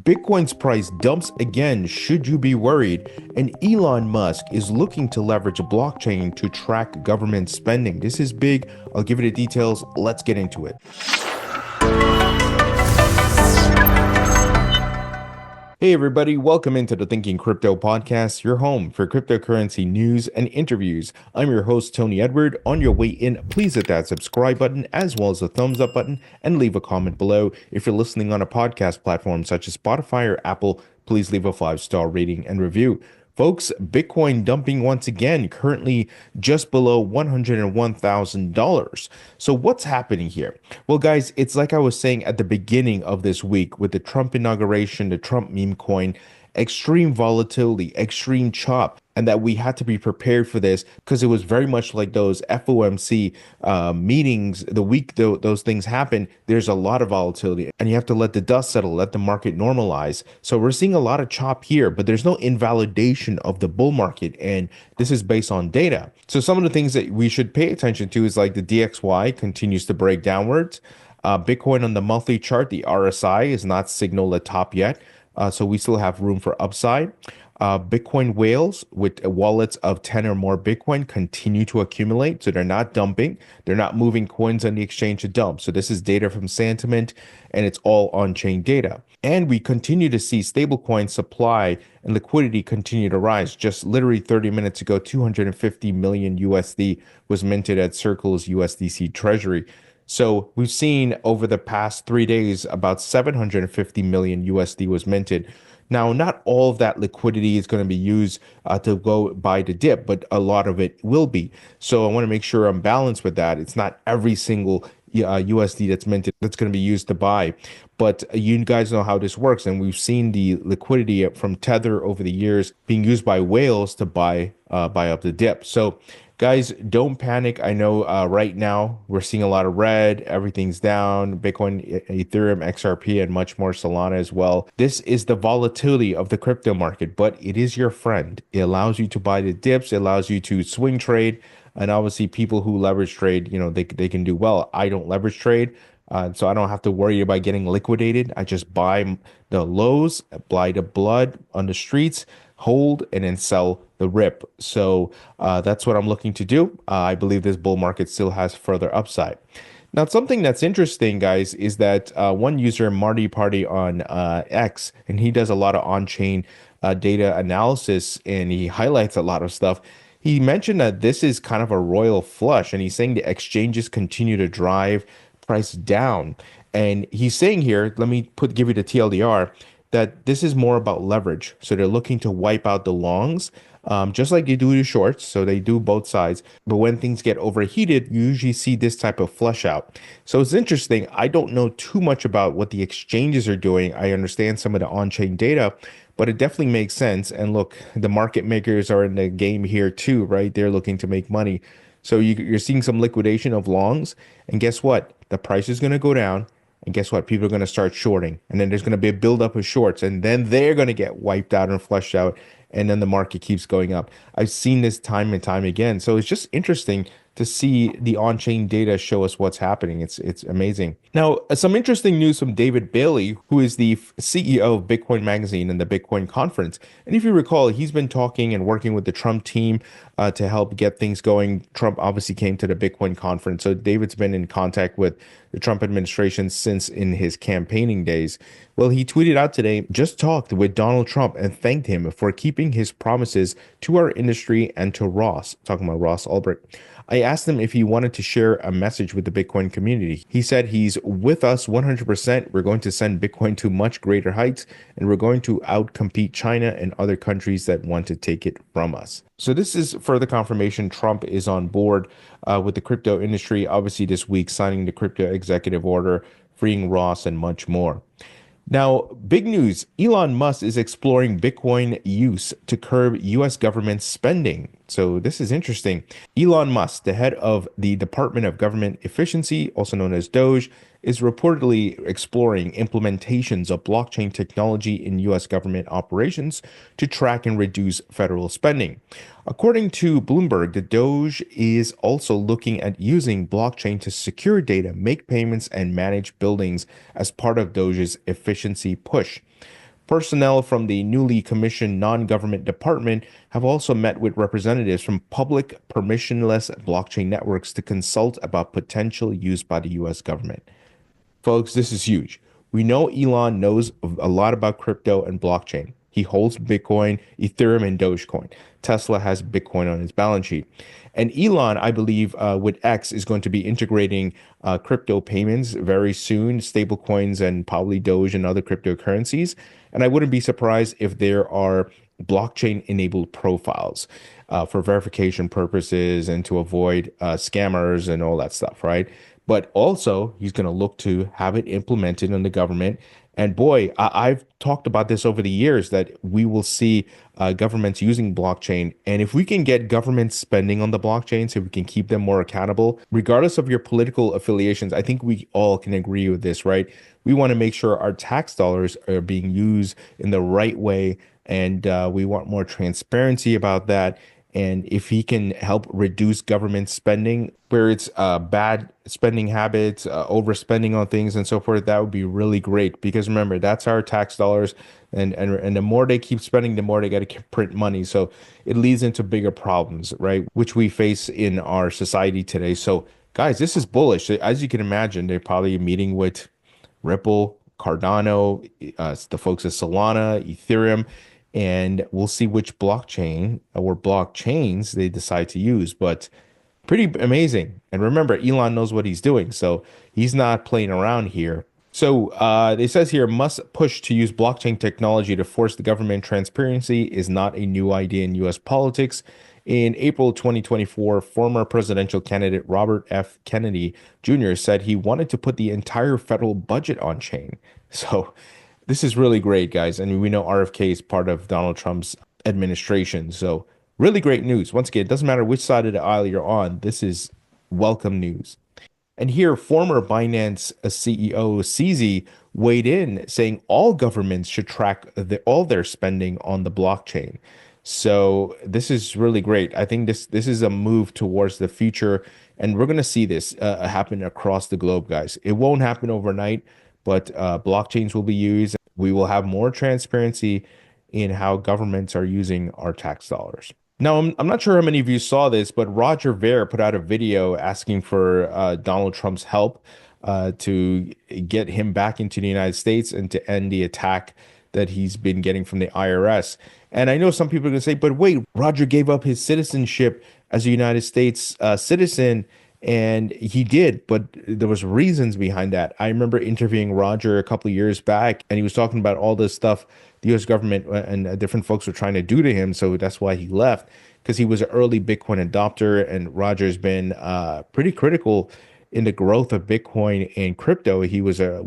Bitcoin's price dumps again. Should you be worried? And Elon Musk is looking to leverage blockchain to track government spending. This is big. I'll give you the details. Let's get into it. Hey everybody, welcome into the Thinking Crypto podcast, your home for cryptocurrency news and interviews. I'm your host, Tony Edward. On your way in, please hit that subscribe button as well as the thumbs up button and leave a comment below. If you're listening on a podcast platform such as Spotify or Apple, please leave a 5-star rating and review. Folks, Bitcoin dumping once again, currently just below $101,000. So what's happening here? Well, guys, it's like I was saying at the beginning of this week with the Trump inauguration, the Trump meme coin, extreme volatility, extreme chop, and that we had to be prepared for this because it was very much like those FOMC meetings. The week those things happen, there's a lot of volatility and you have to let the dust settle, let the market normalize. So we're seeing a lot of chop here, but there's no invalidation of the bull market. And this is based on data. So some of the things that we should pay attention to is like the DXY continues to break downwards. Bitcoin on the monthly chart, the RSI is not signaled a top yet. So we still have room for upside. Bitcoin whales with wallets of 10 or more Bitcoin continue to accumulate. So they're not dumping. They're not moving coins on the exchange to dump. So this is data from Sentiment and it's all on-chain data. And we continue to see stablecoin supply and liquidity continue to rise. Just literally 30 minutes ago, 250 million USD was minted at Circle's USDC treasury. So we've seen over the past 3 days, about 750 million USD was minted. Now, not all of that liquidity is going to be used to go buy the dip, but a lot of it will be. So I want to make sure I'm balanced with that. It's not every single USD that's minted that's going to be used to buy. But you guys know how this works. And we've seen the liquidity from Tether over the years being used by whales to buy up the dip. So guys, don't panic. I know right now we're seeing a lot of red. Everything's down. Bitcoin, Ethereum, XRP, and much more. Solana as well. This is the volatility of the crypto market, but it is your friend. It allows you to buy the dips. It allows you to swing trade. And obviously people who leverage trade, they can do well. I don't leverage trade. So I don't have to worry about getting liquidated. I just buy the lows, buy the blood on the streets, hold, and then sell the rip. So that's what I'm looking to do. I believe this bull market still has further upside. Now, something that's interesting, guys, is that one user, Marty Party on X, and he does a lot of on-chain data analysis, and he highlights a lot of stuff. He mentioned that this is kind of a royal flush, and he's saying the exchanges continue to drive price down. And he's saying here, let me give you the TLDR, that this is more about leverage. So they're looking to wipe out the longs, just like you do the shorts. So they do both sides. But when things get overheated, you usually see this type of flush out. So it's interesting. I don't know too much about what the exchanges are doing. I understand some of the on-chain data, but it definitely makes sense. And look, the market makers are in the game here too, right? They're looking to make money. So you're seeing some liquidation of longs. And guess what? The price is going to go down. And guess what? People are going to start shorting. And then there's going to be a buildup of shorts. And then they're going to get wiped out and flushed out. And then the market keeps going up. I've seen this time and time again. So it's just interesting to see the on-chain data show us what's happening. It's amazing. Now, some interesting news from David Bailey, who is the CEO of Bitcoin Magazine and the Bitcoin Conference. And if you recall, he's been talking and working with the Trump team to help get things going. Trump obviously came to the Bitcoin Conference. So David's been in contact with the Trump administration since in his campaigning days. Well, he tweeted out today, just talked with Donald Trump and thanked him for keeping his promises to our industry and to Ross, talking about Ross Ulbricht. I asked him if he wanted to share a message with the Bitcoin community. He said he's with us 100%. We're going to send Bitcoin to much greater heights, and we're going to outcompete China and other countries that want to take it from us. So this is further confirmation Trump is on board with the crypto industry, obviously this week signing the crypto executive order, freeing Ross and much more. Now, big news, Elon Musk is exploring Bitcoin use to curb US government spending. So this is interesting. Elon Musk, the head of the Department of Government Efficiency, also known as Doge, is reportedly exploring implementations of blockchain technology in US government operations to track and reduce federal spending. According to Bloomberg, the Doge is also looking at using blockchain to secure data, make payments, and manage buildings as part of Doge's efficiency push. Personnel from the newly commissioned non-government department have also met with representatives from public permissionless blockchain networks to consult about potential use by the US government. Folks, this is huge. We know Elon knows a lot about crypto and blockchain. He holds Bitcoin, Ethereum, and Dogecoin. Tesla has Bitcoin on his balance sheet. And Elon, I believe, with X is going to be integrating crypto payments very soon, stable coins, and probably Doge and other cryptocurrencies. And I wouldn't be surprised if there are blockchain enabled profiles for verification purposes and to avoid scammers and all that stuff, right? But also, he's going to look to have it implemented in the government. And boy, I've talked about this over the years that we will see governments using blockchain. And if we can get government spending on the blockchain so we can keep them more accountable, regardless of your political affiliations, I think we all can agree with this, right? We want to make sure our tax dollars are being used in the right way. And we want more transparency about that. And if he can help reduce government spending, where it's bad spending habits, overspending on things and so forth, that would be really great. Because remember, that's our tax dollars. And the more they keep spending, the more they got to print money. So it leads into bigger problems, right? Which we face in our society today. So guys, this is bullish. As you can imagine, they're probably meeting with Ripple, Cardano, the folks at Solana, Ethereum, and we'll see which blockchain or blockchains they decide to use. But pretty amazing. And remember, Elon knows what he's doing, so he's not playing around here. So it says here, Musk push to use blockchain technology to force the government transparency is not a new idea in U.S. politics. In April 2024, former presidential candidate Robert F. Kennedy Jr. said he wanted to put the entire federal budget on chain. So this is really great, guys. And we know RFK is part of Donald Trump's administration. So really great news. Once again, it doesn't matter which side of the aisle you're on. This is welcome news. And here, former Binance CEO CZ weighed in, saying all governments should track all their spending on the blockchain. So this is really great. I think this is a move towards the future, and we're going to see this happen across the globe, guys. It won't happen overnight, but blockchains will be used. We will have more transparency in how governments are using our tax dollars. Now, I'm not sure how many of you saw this, but Roger Ver put out a video asking for Donald Trump's help to get him back into the United States and to end the attack that he's been getting from the IRS. And I know some people are going to say, but wait, Roger gave up his citizenship as a United States citizen, and he did, but there was reasons behind that. I remember interviewing Roger a couple of years back, and he was talking about all this stuff the U.S. government and different folks were trying to do to him. So that's why he left, because he was an early Bitcoin adopter, and Roger's been pretty critical in the growth of Bitcoin and crypto. He was a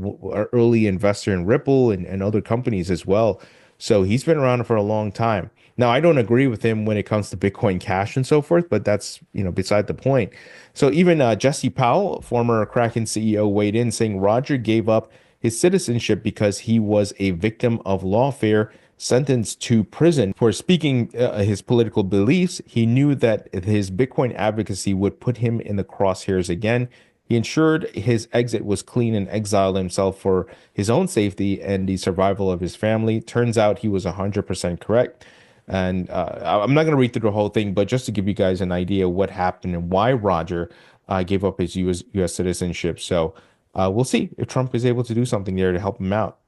early investor in Ripple and other companies as well. So he's been around for a long time. Now, I don't agree with him when it comes to Bitcoin Cash and so forth, but that's, beside the point. So even Jesse Powell, former Kraken CEO, weighed in saying Roger gave up his citizenship because he was a victim of lawfare, sentenced to prison for speaking his political beliefs. He knew that his Bitcoin advocacy would put him in the crosshairs again. He ensured his exit was clean and exiled himself for his own safety and the survival of his family. Turns out he was 100% correct. And I'm not going to read through the whole thing, but just to give you guys an idea what happened and why Roger gave up his US citizenship. So we'll see if Trump is able to do something there to help him out.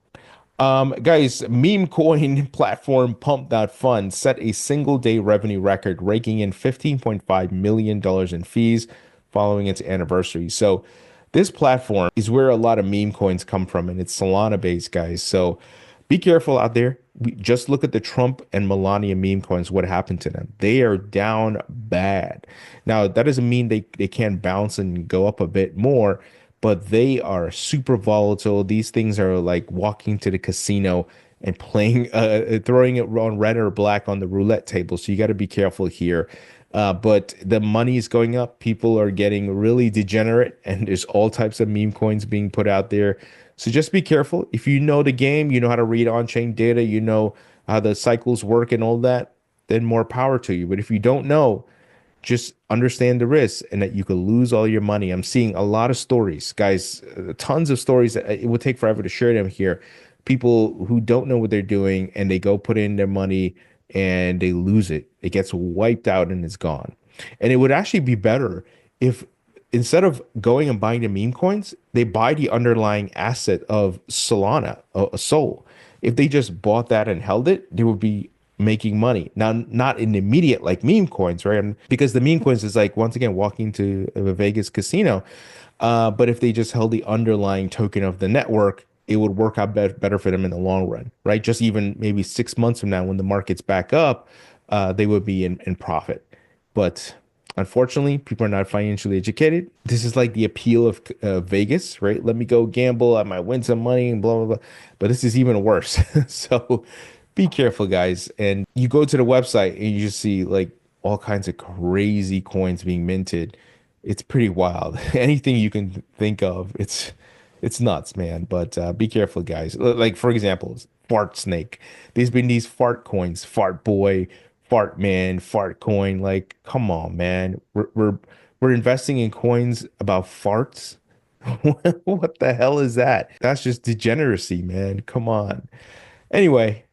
Guys, meme coin platform Pump.fun set a single day revenue record, raking in $15.5 million in fees following its anniversary. So this platform is where a lot of meme coins come from, and it's Solana based, guys. So be careful out there. Just look at the Trump and Melania meme coins. What happened to them? They are down bad. Now, that doesn't mean they can't bounce and go up a bit more, but they are super volatile. These things are like walking to the casino and playing, throwing it on red or black on the roulette table. So you got to be careful here. But the money is going up. People are getting really degenerate, and there's all types of meme coins being put out there. So just be careful. If you know the game, you know how to read on-chain data, you know how the cycles work and all that, then more power to you. But if you don't know, just understand the risks and that you could lose all your money. I'm seeing a lot of stories, guys, tons of stories. It would take forever to share them here. people who don't know what they're doing and they go put in their money and they lose it. It gets wiped out and it's gone. And it would actually be better if instead of going and buying the meme coins, they buy the underlying asset of Solana, a Sol. If they just bought that and held it, they would be making money. Now, not in the immediate like meme coins, right? And because the meme coins is like once again walking to a Vegas casino. But if they just held the underlying token of the network, it would work out better for them in the long run, right? Just even maybe 6 months from now, when the market's back up, they would be in profit. But unfortunately, people are not financially educated. This is like the appeal of Vegas, right? Let me go gamble. I might win some money and blah, blah, blah. But this is even worse. So be careful, guys. And you go to the website and you just see like all kinds of crazy coins being minted. It's pretty wild. Anything you can think of, it's nuts, man. But be careful, guys. Like for example, fart snake. There's been these fart coins, fart boy, fart man, fart coin. Like, come on, man. We're investing in coins about farts. What the hell is that? That's just degeneracy, man. Come on. Anyway,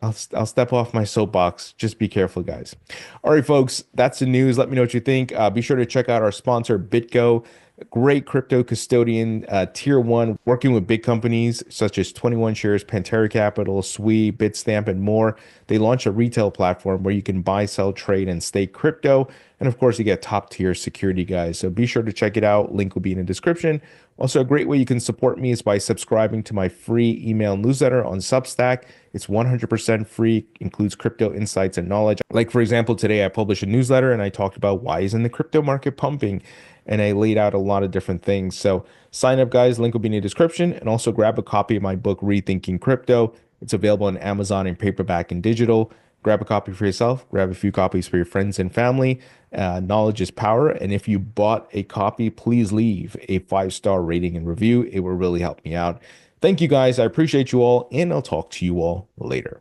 I'll step off my soapbox. Just be careful, guys. All right, folks, that's the news. Let me know what you think. Be sure to check out our sponsor, BitGo, great crypto custodian, tier one, working with big companies such as 21 Shares, Pantera Capital, Sui, Bitstamp, and more. They launch a retail platform where you can buy, sell, trade, and stake crypto. And of course, you get top tier security, guys. So be sure to check it out. Link will be in the description. Also, a great way you can support me is by subscribing to my free email newsletter on Substack. It's 100% free, includes crypto insights and knowledge. Like, for example, today I published a newsletter and I talked about why isn't the crypto market pumping? And I laid out a lot of different things. So sign up, guys. Link will be in the description. And also grab a copy of my book, Rethinking Crypto. It's available on Amazon in paperback and digital. Grab a copy for yourself. Grab a few copies for your friends and family. Knowledge is power. And if you bought a copy, please leave a 5-star rating and review. It will really help me out. Thank you, guys. I appreciate you all, and I'll talk to you all later.